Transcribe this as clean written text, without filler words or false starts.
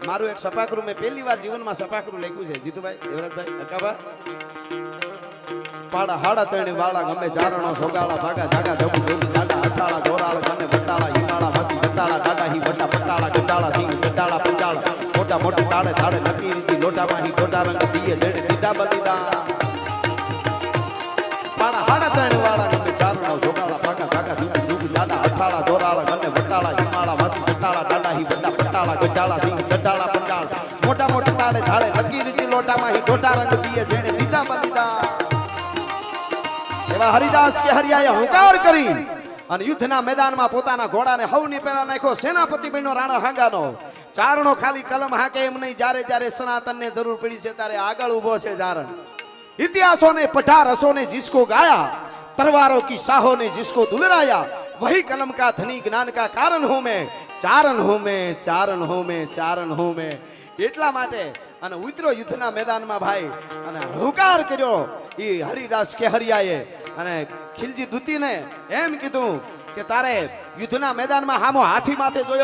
મારું એક સપાકરું મેં પહેલી વાર જીવનમાં સપાકરું લખ્યું છે જીતુભાઈ દેવરાજભાઈ અકાબા પાડા હાડા ત્રણે વાળા ગમે ચારણો સોગાળા ભાગા જાગા જગુ જોગી દાડા અટાળા જોરાળ ગમે બટાળા હિમાળા વાસી જટાળા દાડા હી વટા પટાળા ગંડાળા સિંહ ગંડાળા પંડાળા મોટા મોટી તાળે તાળે નકી રીતી લોટામાં હી ગોટા રંગ દીએ જેડે દીધા બલીદા પાડા હાડા ત્રણે વાળા ગમે ચારણો સોગાળા ભાગા જાગા જગુ જોગી દાડા અટાળા જોરાળ ગમે બટાળા હિમાળા વાસી જટાળા દાડા હી વટા પટાળા ગંડાળા સિંહ ગંડાળા પંડાળા મોટા મોટી તાળે તાળે નકી રીતી લોટામાં હી ગોટા રંગ દીએ જેડે દીધા બલીદા એવા હરિદાસ કે હરિયાએ હુંકાર કરી અને યુદ્ધના મેદાનમાં પોતાના ઘોડાને હવની પહેલા નાખ્યો સેનાપતિ બન્યો રાણા હાંગાનો ચારણો ખાલી કલમ હાકે એમ નહીં જ્યારે જ્યારે સનાતનને જરૂર પડી છે ત્યારે આગળ ઊભો છે ચારણ इतिहासों ने पढ़ा रसों ने जिसको गाया तलवारों की शाहों ने जिसको दुलराया वही कलम का धनी ज्ञान का कारण हूं मैं चारण हूं मैं चारण हूं मैं चारण हूं मैं એટલા માટે અને ઉતરો યુદ્ધના મેદાનમાં ભાઈ અને હુંકાર કર્યો ઈ હરિદાસ કેહરિયાએ અને ખિલજી દૂતીને એમ કીધું કે તારે યુદ્ધના મેદાનમાં હામો હાથી માથે જોયો